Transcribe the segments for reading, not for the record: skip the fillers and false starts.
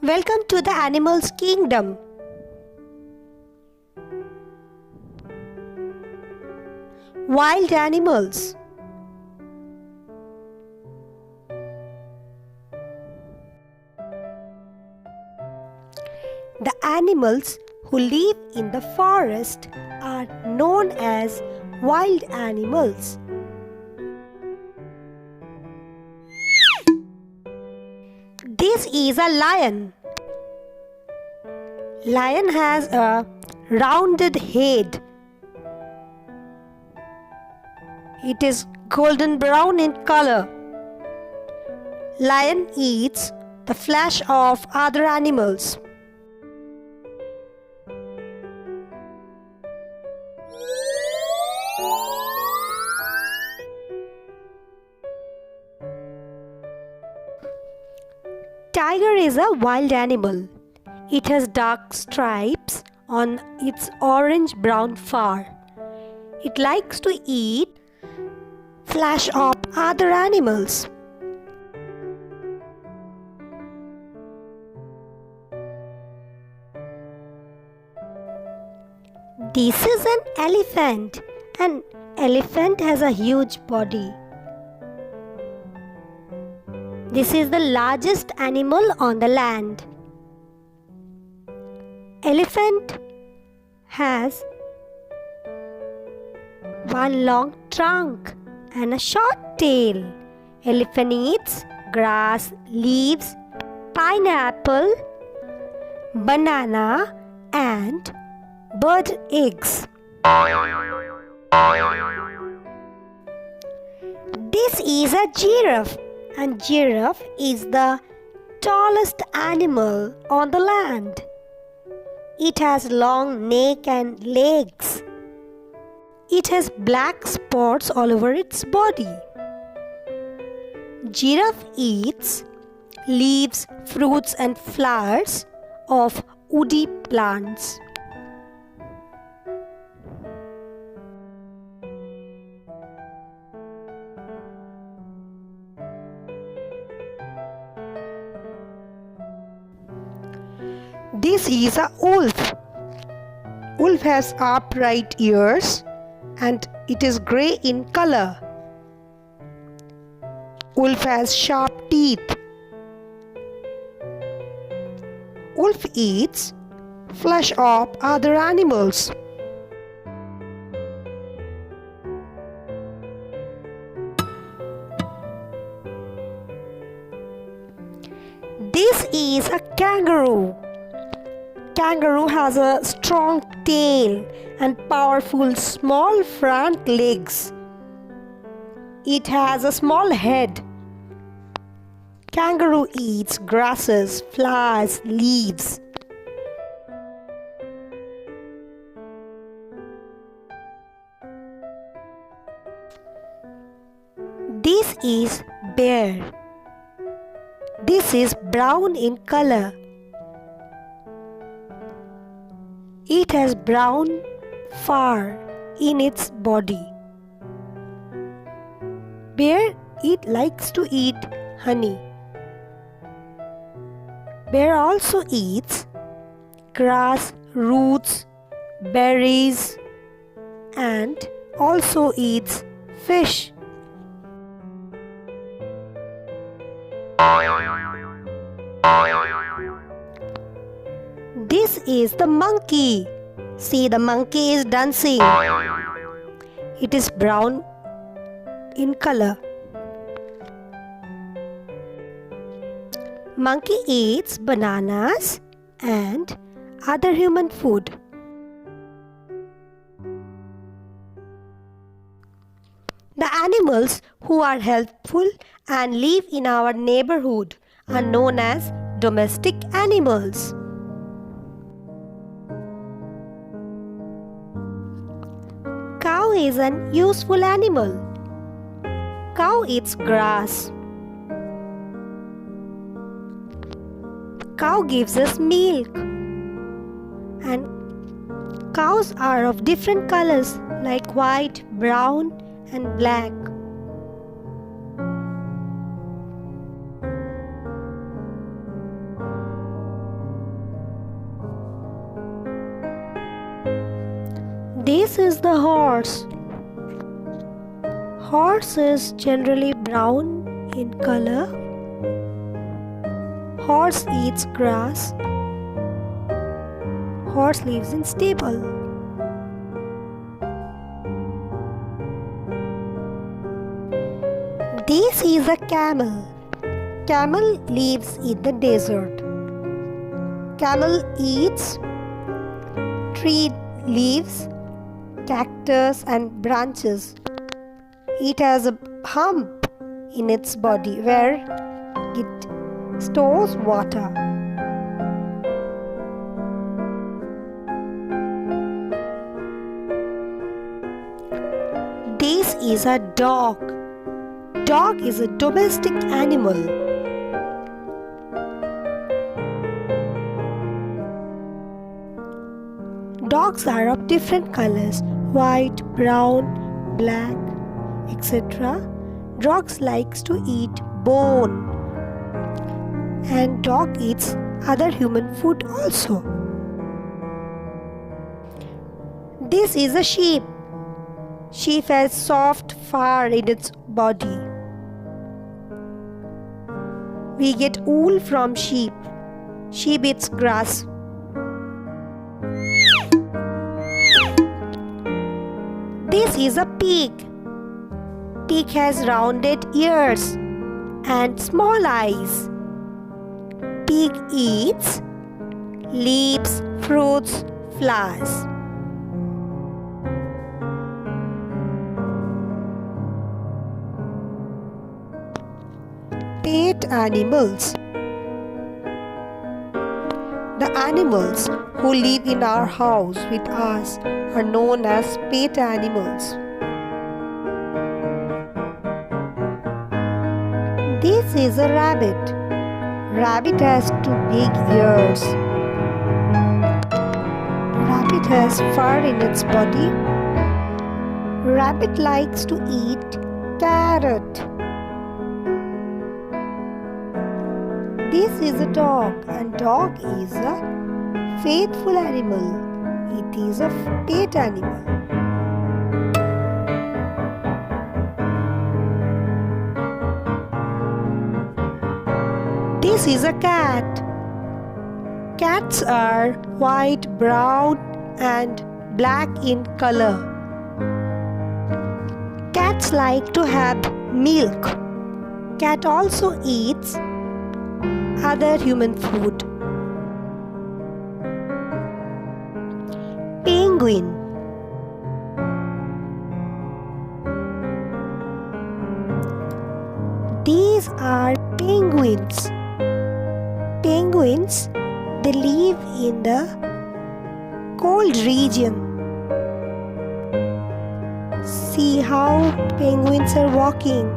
Welcome to the animals kingdom. Wild animals. The animals who live in the forest are known as wild animals. This is a lion. Lion has a rounded head. It is golden brown in color. Lion eats the flesh of other animals. Tiger is a wild animal. It has dark stripes on its orange-brown fur. It likes to eat flesh of other animals. This is an elephant. An elephant has a huge body. This is the largest animal on the land. Elephant has one long trunk and a short tail. Elephant eats grass, leaves, pineapple, banana, and bird eggs. This is a giraffe, and giraffe is the tallest animal on the land. It has long neck and legs. It has black spots all over its body. Giraffe eats leaves, fruits, and flowers of woody plants. This is a wolf. Wolf has upright ears and it is grey in color. Wolf has sharp teeth. Wolf eats flesh of other animals. This is a kangaroo. Kangaroo has a strong tail and powerful small front legs. It has a small head. Kangaroo eats grasses, flowers, leaves. This is bear. This is brown in color. It has brown fur in its body. Bear likes to eat honey. Bear also eats grass, roots, berries, and also eats fish. This is the monkey. See, the monkey is dancing. It is brown in color. Monkey eats bananas and other human food. The animals who are helpful and live in our neighborhood are known as domestic animals. Cow is an useful animal. Cow eats grass. Cow gives us milk. And cows are of different colors like white, brown, and black. This is the horse. Horse is generally brown in color. Horse eats grass. Horse lives in stable. This is a camel. Camel lives in the desert. Camel eats tree leaves, cactus and branches. It has a hump in its body where it stores water. This is a dog. Dog is a domestic animal. Dogs are of different colors: white, brown, black, etc. Dogs likes to eat bone, and dog eats other human food also. This is a sheep. Sheep has soft fur in its body. We get wool from sheep. Sheep eats grass. This is a pig. Pig has rounded ears and small eyes. Pig eats leaves, fruits, flowers. Pet animals. The animals who live in our house with us are known as pet animals. This is a rabbit. Rabbit has two big ears. Rabbit has fur in its body. Rabbit likes to eat carrot. This is a dog, and dog is a faithful animal. It is a pet animal. This is a cat. Cats are white, brown, and black in color. Cats like to have milk. Cat also eats other human food. Penguin. These are penguins. Penguins, they live in the cold region. See how penguins are walking.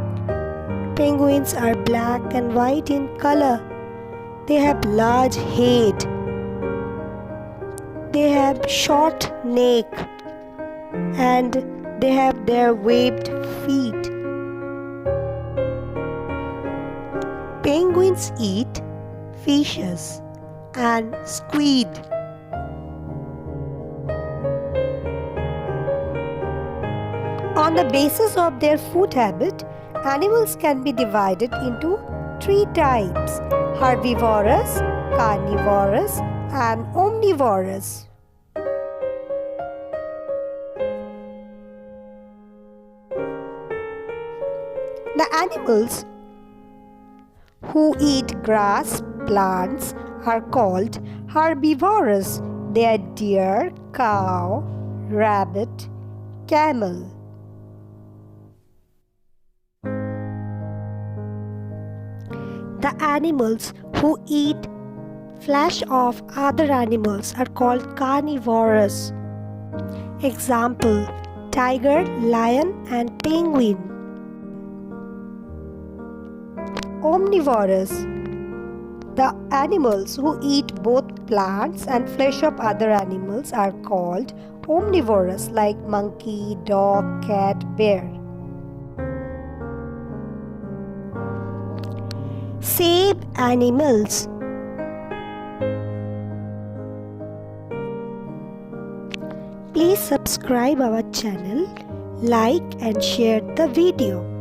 Penguins are black and white in color. They have large head. They have short neck and they have their webbed feet. Penguins eat fishes and squid. On the basis of their food habit, animals can be divided into three types: herbivorous, carnivorous, and omnivorous. The animals who eat grass, plants are called herbivorous. They are deer, cow, rabbit, camel. The animals who eat flesh of other animals are called carnivorous. Example: tiger, lion, and penguin. Omnivorous. The animals who eat both plants and flesh of other animals are called omnivorous, like monkey, dog, cat, bear. Same animals. Please subscribe our channel, like and share the video.